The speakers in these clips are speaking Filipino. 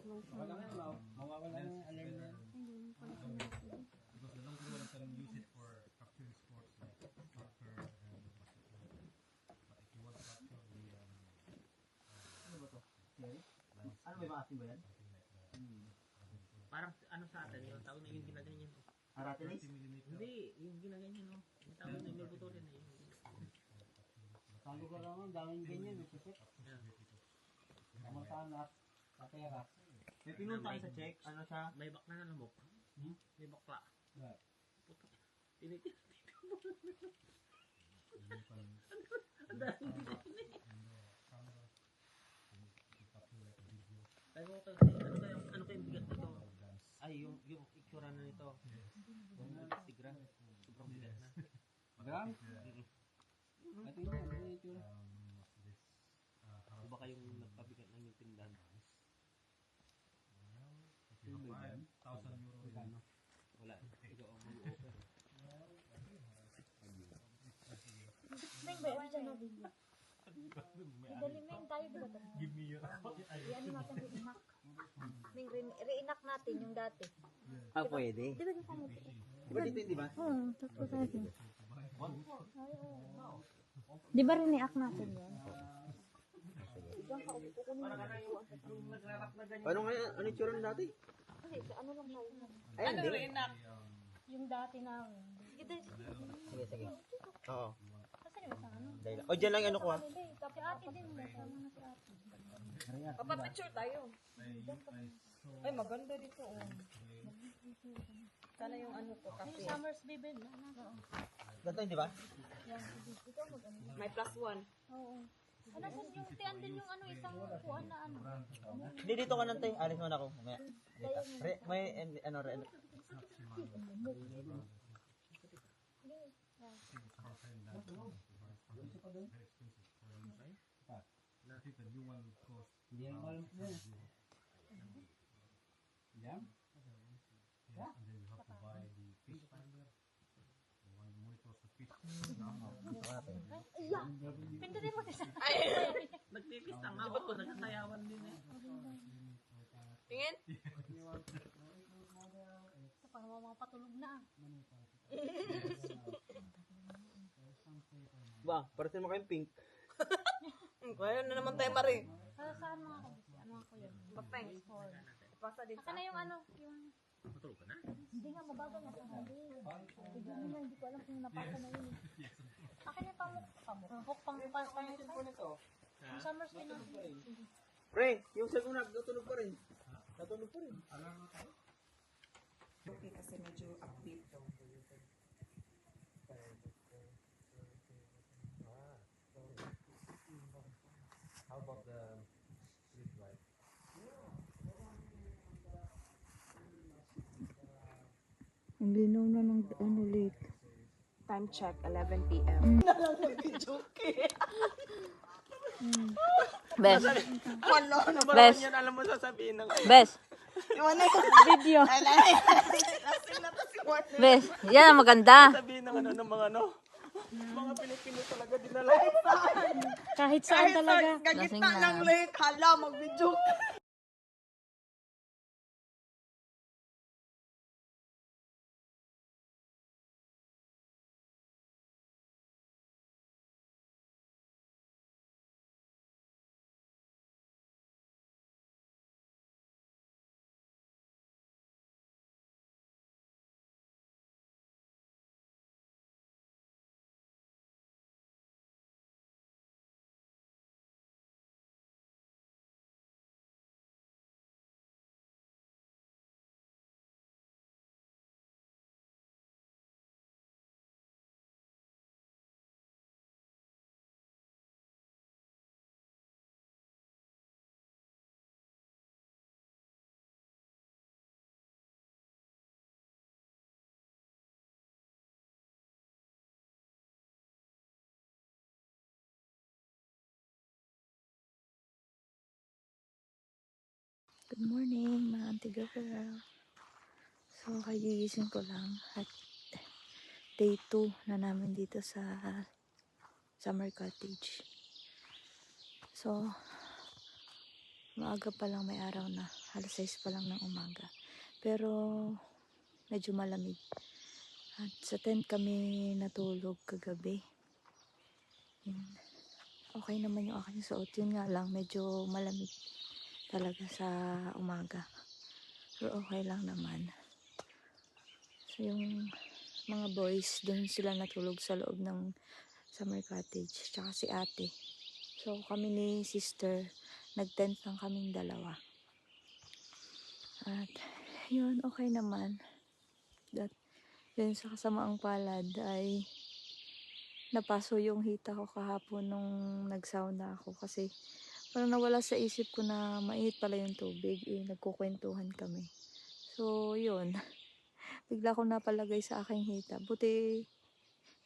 Wala na yun, mawawala na yung alarm na yun. Because the longer one can use it for capturing sports like soccer and basketball. But if you want to capture the Ano ba to? lines, Ano, may maasin ba yan? something like that. Parang ano sa atin, yung tawag na yung ginaganyan. Aratilis? 30 millimeter. Hindi, yung ginaganyan, no? Yung tawag na may buto rin eh. Sa lugar naman, daming ganyan, may sisip. Kamusta na? Sa pera. May pinunta sa check, ano siya? May bakla na lamok. May bakla. Right. Puta. Tinitin. And you can Ang dami in dito. the camera to capture like a video Tayo ko kasi, ano kayong bigat nito? of dance. Ay, yung itsura na nito. 160 gram. Sobrang bigat na. Gram? Mm-mm. Ito yun, ano yung itsura? What's this? O baka yung nagpabigat ng yung tindahan. If you have 5,000 euro in Ano? Wala. Ikaw ang mag-o-offer. Ming, ba yan na video? Idalimin tayo ba ito? give me your Iyan natin re-enact. Ming, re-enact natin yung dati. Ah, pwede. Di ba yung kamuti? Diba dito yun, di ba? Oo, tatlo tayo. Di ba re-enact natin yan? Paano nga, ano yung itsura ng dati? Kasi ano lang tayo. Ay, ano re-enact? Yung dati namin. Sige, Sige, sige. Oo. kasi yung isang ano. O, dyan lang ano ko ha. Tapos si ate din, kasama na si ate. Papapicture tayo. Ay, maganda dito. Oh. Sana yung ano to, Yung cafe. Summer's Baby na. Ganito yun, di ba? Yan, ito mag-ano. May +1. Oo. Ano po yung tiyan din yung ano, isang kuan na ano. Hindi, dito ka nante. Alis mo na ako. Mamaya. May, ano, I think the new one costs Hindi yan alam ko yan. Yan? yes, and then you have to buy the fish finder, the one that monitors the fish. Pindutin mo kasi. Nagpipista nga ako. Nagsasayawan din eh. Tingin? Ito pa naman mapatulog na. Ba, parating mo kayong pink. Kaya na naman tayo, Marie. Saan mga kabisi? Ano ako yun? Papeng. Pasa din Saka na yung ano, yung... Matulog ka na? Hindi nga, mabagal na sa hali. Tignan nyo, hindi ko alam kung napasa na yun. Akin yung pamuk. Yung Summer's Baby na. Pre, yung sagot na, natunog pa rin. Natunog pa rin. Okay, kasi medyo upbeat to. How about the street light? Ang linaw na ng ano late. Time check, 11 p.m. Bes. Wala na ba Bes. yan? Alam mo sasabihin ng... Bes. Iwan na yung Video. lasing na to si Warner. Bes. Yan ang maganda. Sabihin ng ano, ng mga ano. Mga Pilipino talaga dinala. Kahit saan talaga. Lasing Gagitna na. ng late, hala, mag-video. Good morning, mga Antigua girl. So, kagigising ko lang at day 2 na namin dito sa summer cottage. So, Maaga pa lang, may araw na. Alas 6 pa lang ng umaga. Pero medyo malamig. At sa tent kami natulog kagabi. Yun. Okay naman yung aking suot. Yun nga lang, medyo malamig talaga sa umaga. Pero okay lang naman. So yung mga boys, dun sila natulog sa loob ng summer cottage. Tsaka si ate. So kami ni sister, nag-tent lang kaming dalawa. At yun, okay naman. That, yun sa kasamaang palad ay napaso yung hita ko kahapon nung nag-sauna ako. Kasi parang nawala sa isip ko na mainit pala yung tubig. Nagkukwentuhan kami. So yun, bigla ko napalagay sa aking hita. Buti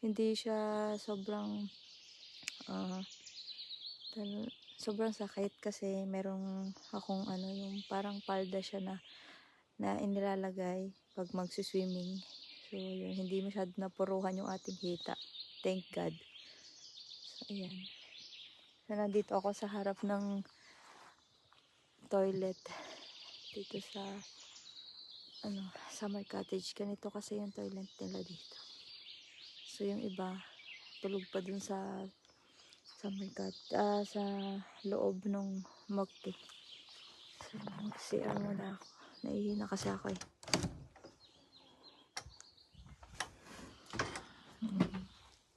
hindi siya sobrang sobrang sakit kasi merong akong yung parang palda siya na inilalagay pag magsuswimming. So yun, hindi masyado napuruhan yung ating hita. Thank God. So ayan. So nandito ako sa harap ng toilet dito sa summer cottage. Ganito kasi yung toilet nila dito. So yung iba tulog pa dun sa summer cottage, sa loob ng mugti. So mag-CR muna ako. Naihina kasi ako eh.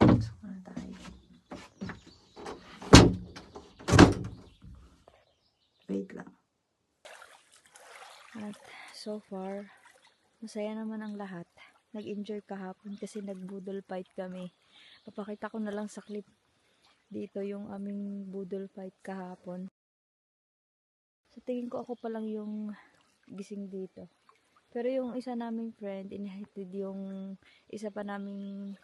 So ano tayo? Wait lang. At so far, masaya naman ang lahat. Nag-enjoy kahapon kasi nag-budol fight kami. Papakita ko na lang sa clip dito yung aming budol fight kahapon. Sa tingin ko ako pa lang yung gising dito. Pero yung isa naming friend, invited yung isa pa naming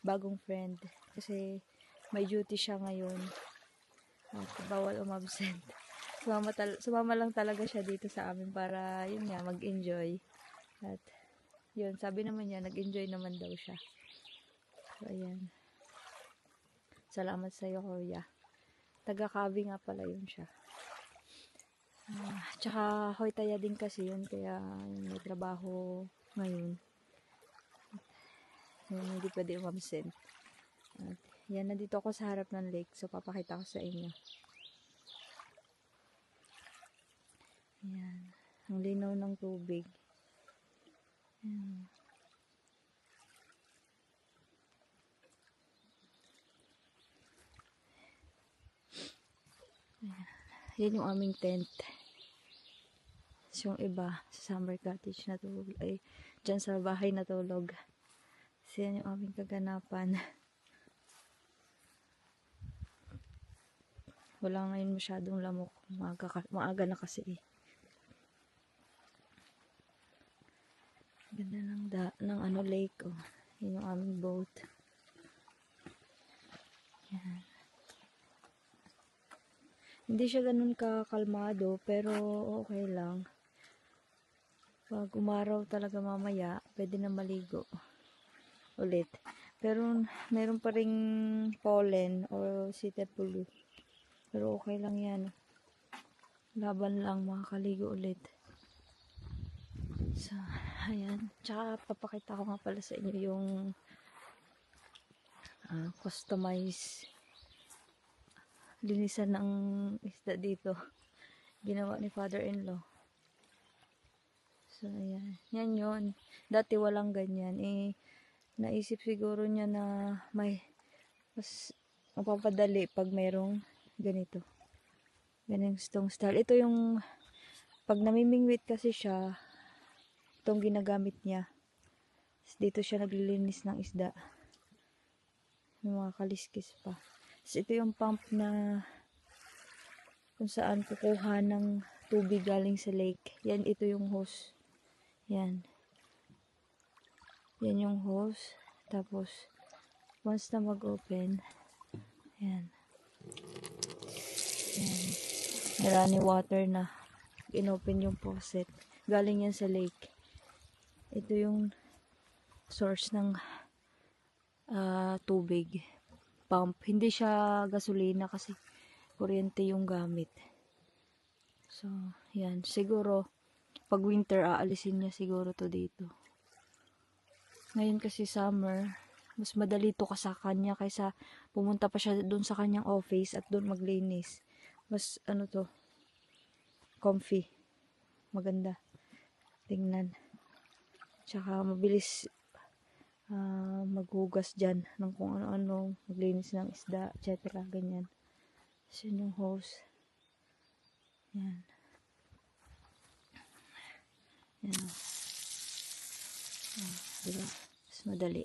bagong friend. Kasi may duty siya ngayon. At bawal umabsent. Sumama lang talaga siya dito sa amin para yun nga, mag-enjoy. At yun, sabi naman niya, nag-enjoy naman daw siya. So ayan. Salamat sa iyo, Kuya. Taga-Kabi nga pala yun siya. Tsaka Hoytaya din kasi yun, kaya may trabaho ngayon. Hindi pwede umabsent. At yan, nandito ako sa harap ng lake, so papakita ko sa inyo. Ayan, ang linaw ng tubig. Ayan. Yan yung aming tent. So, yung iba sa summer cottage natulog, ay dyan sa bahay natulog. So yan yung aming kaganapan. Wala ngayon masyadong lamok. Maaga na kasi eh. Ganda ng lake oh. Yan yung aming boat. Yan. Hindi siya ganun kakalmado, pero okay lang. Pag umaraw talaga mamaya, pwede na maligo ulit. Pero meron pa ring pollen or sitapulu. Pero okay lang yan. Laban lang, makakaligo ulit. So, ayan. Tsaka papakita ko nga pala sa inyo yung customized linisan ng isda dito. Ginawa ni father-in-law. So, ayan. Yan yun. Dati walang ganyan. Naisip siguro niya na mas mapapadali pag merong ganito. Ganitong style. Ito yung pag namimingwit kasi siya, itong ginagamit niya. Dito siya naglilinis ng isda. Yung mga kaliskis pa. So, ito yung pump na kung saan kukuha ng tubig galing sa lake. Yan, ito yung hose. Yan. Yan yung hose. Tapos, once na mag-open, yan. Yan. May running water na. In-open yung faucet. Galing yan sa lake. Ito yung source ng tubig. Pump. Hindi siya gasolina kasi kuryente yung gamit. So, yan. Siguro, pag winter, aalisin niya siguro to dito. Ngayon kasi summer, mas madali to ka sa kanya kaysa pumunta pa siya doon sa kanyang office at doon maglinis. Mas, ano to, comfy. Maganda. Tingnan. Tsaka, mabilis maghugas dyan ng kung ano-ano, maglinis ng isda, etc. Ganyan. So, yun yung hose. Yan. Yan. Yan. Diba? Mas madali.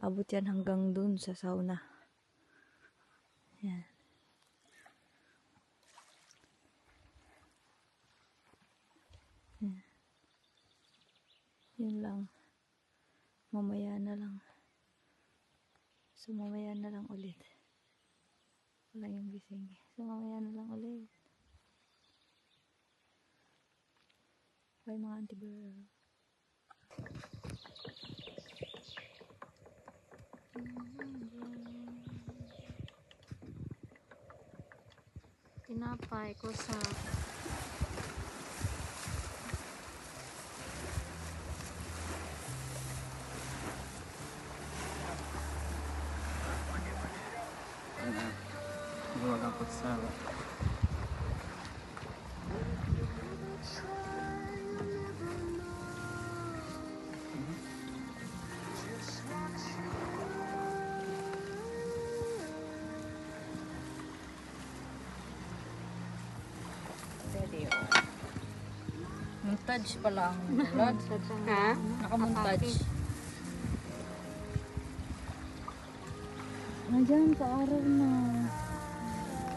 Abot yan hanggang dun sa sauna. Yan. Yan. Yun lang. Mamaya na lang. So, mamaya na lang ulit. Wala yung gising. So, mamaya na lang ulit. Bye mga auntie bird. Tinapay ko sa Gumagang kutsara. pwede yun. Montage pa lang. Ha? Naka-montage. Nandiyan sa araw na.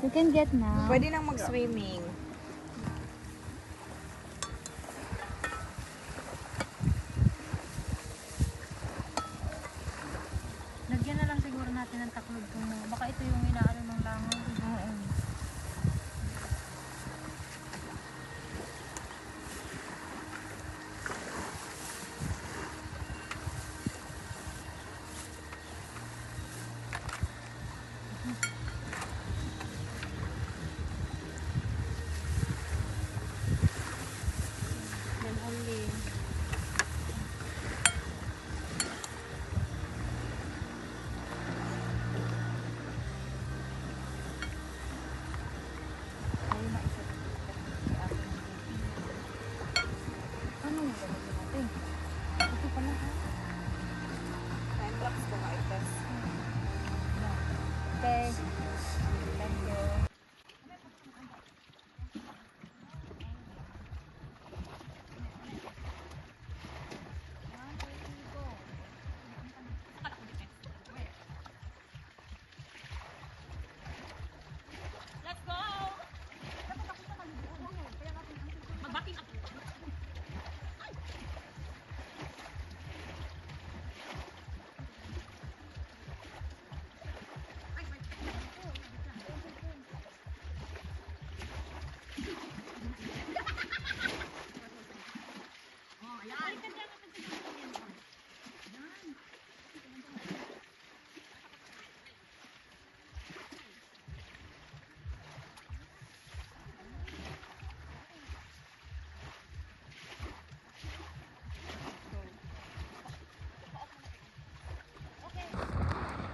You can get na. Pwede nang mag-swimming. Lagyan na lang siguro natin ng taklog kung baka ito yung inaano ng langaw. Then only. Ano yung gagawin natin? Ito pala ha? Time lapse ko nga itas. Okay. Thank you.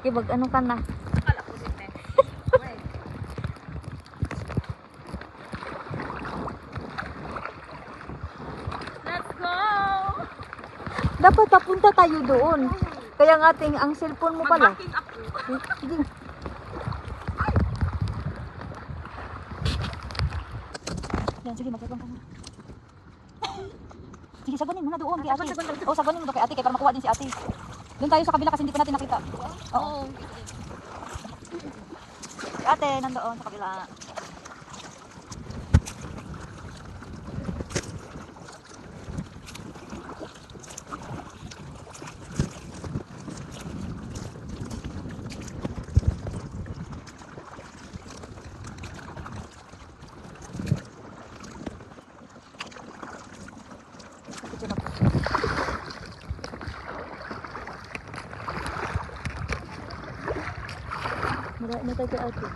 Ibag, ano ka na? Akala ko si Ted. Let's go! Dapat papunta tayo doon. Kaya nga ating ang cellphone mo pala. Mag-backing up ko. Sige. Yan, sige, magsagon ka na. Sige, sagonin mo na doon kay ate. Oo, sagonin mo kay ate kaya para makuha din si ate. Doon tayo sa kabila kasi hindi ko natin nakita. Oo. Si ate, nandoon sa kabila. Natay kay ate.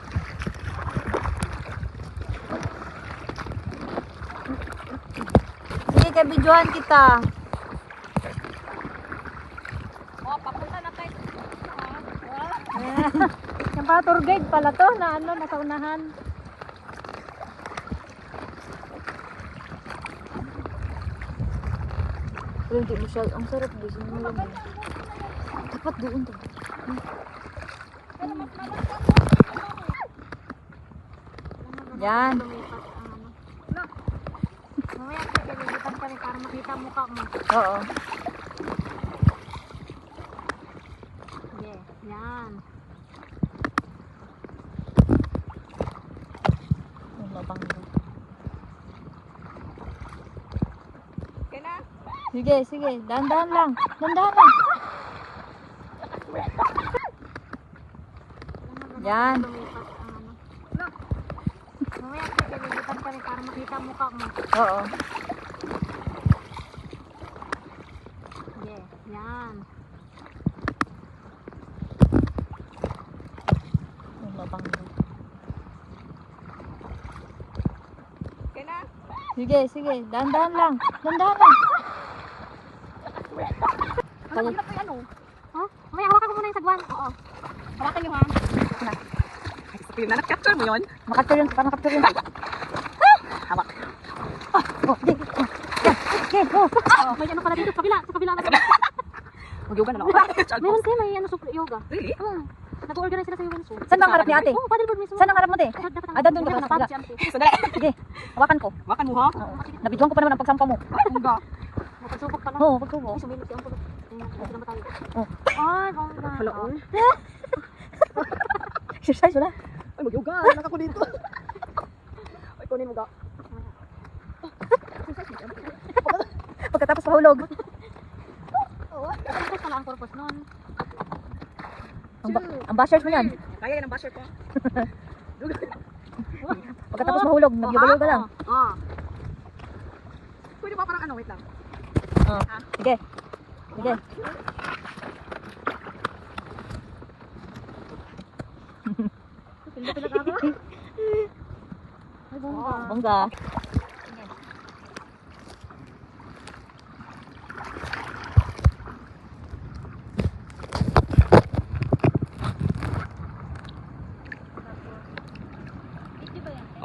kay videohan kita. Oh, papunta na tayo. Yung pala tour guide pala to na ano, nasa unahan. Pero hindi mo siya, ang sarap din mo lang. Dapat doon to. Yan. Mamaya pagkalitan kami para makita mukha mo. Oo. Yeah, yan. Yung labang doon. Okay na? Sige, sige. Dahan-dahan lang. Dahan-dahan lang. Yan. Mamaya pagkalitan kami para makita mukha mo. Oo. Yeah, yan. Yung labang doon. Okay na? Sige, sige. Dahan-dahan lang. Dahan-dahan lang. Ano, hirap ko yung ano? Ha? Mamaya hawakan ko muna yung sagwan. Oo. Hawakan nyo ha. Ay, na capture mo yun? Makapture yun. Parang capture yun. Hawak. Oh, di. Okay, go. Oh, may ano pala dito. Sa kabila na. Mag-yoga na ako. Meron siya, may ano, yoga. Really? Oo. Nag-organize sila sa Yuwensu. Saan bang harap ni ate? Oo, paddleboard mismo. Saan ang harap mo, te? Ah, doon ka Meron sa na, kabila. si ate. Sandali. Sige, hawakan ko. Hawakan mo ha. Oo. Nabidyohan ko pa naman ang pagsampa mo. Hangga. Mapagsubok pala. Oo, pagsubo. Ay, sumilip siya ang pulot. Ayun, sila tayo. Oh. Ay, bongga. Hala, oh. Exercise wala. Ay, mag-yoga. Anak ako dito. Ay, kunin mo ga. Pagkatapos mahulog. Ano pala ang purpose nun? Ang bashers mo yan. Kaya yan ang basher ko. Pagkatapos mahulog, nagyugayoga lang. Ah. Pwede ba parang ano, wait lang. Oh. Sige. Sige. Pila-pila ka ba? Ay, bongga. Bongga.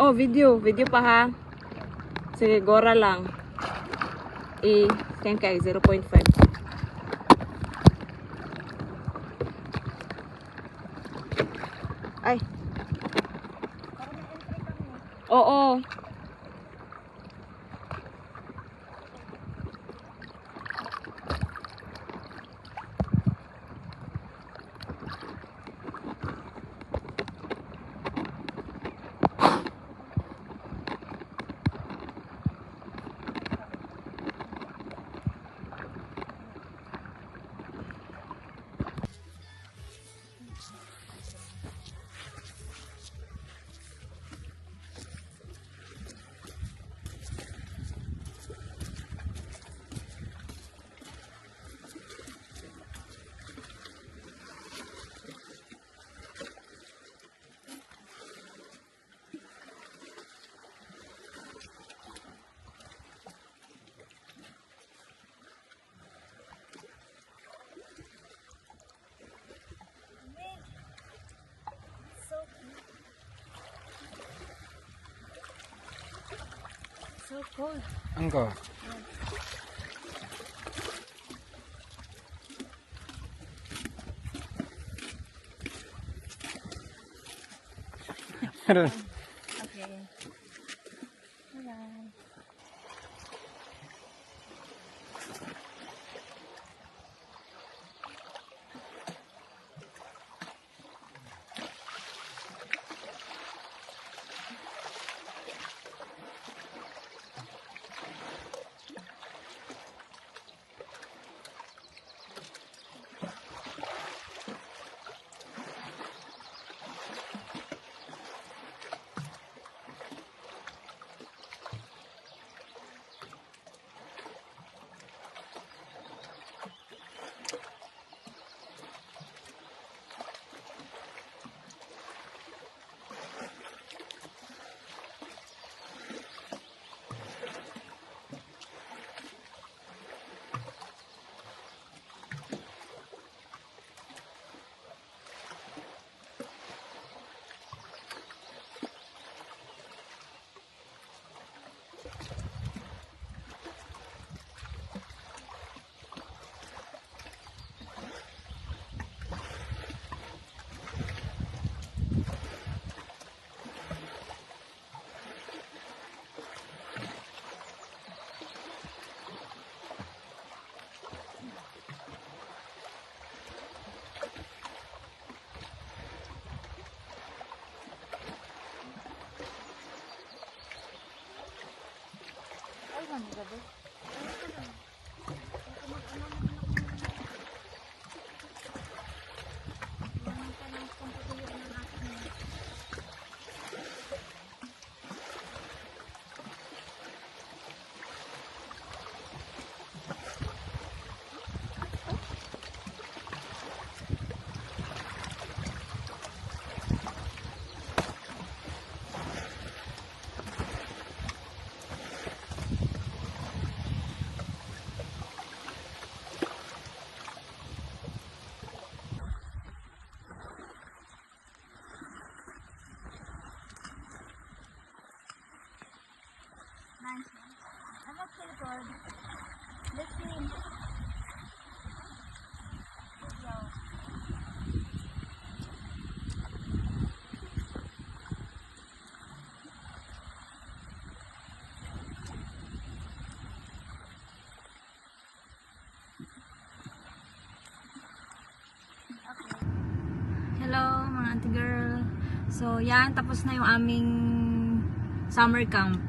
Oh, video. Video pa ha. Sige, Gora lang. Scan kay 0.5. Ay. Oo. So cold. Angko. Okay. man, gabi. Nice. I'm not skateboard. Let's see. Hello mga auntie girl. So yan, tapos na yung aming summer camp.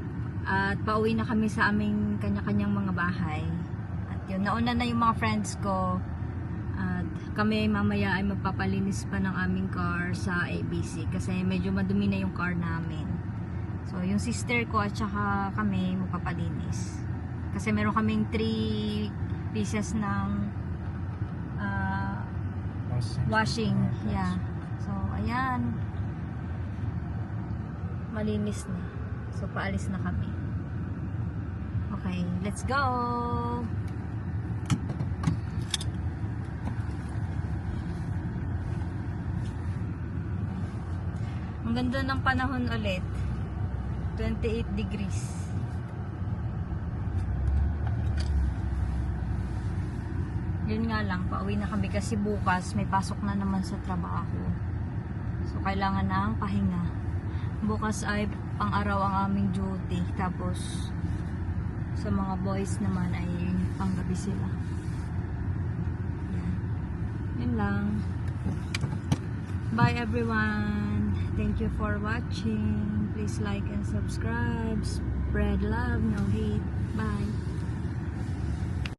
At pauwi na kami sa aming kanya-kanyang mga bahay. At yun, nauna na yung mga friends ko. At kami mamaya ay magpapalinis pa ng aming car sa ABC. Kasi medyo madumi na yung car namin. So yung sister ko at saka kami magpapalinis. Kasi meron kaming 3 pieces ng washing. Yeah. So ayan. Malinis na. So paalis na kami. Okay, let's go! Ang ganda ng panahon ulit. 28 degrees. Yun nga lang, pauwi na kami kasi bukas may pasok na naman sa trabaho. So kailangan ng pahinga. Bukas ay pang-araw ang aming duty. Tapos sa mga boys naman ay panggabi sila. Yan. Yun lang. Bye everyone. Thank you for watching. Please like and subscribe. Spread love, no hate. Bye.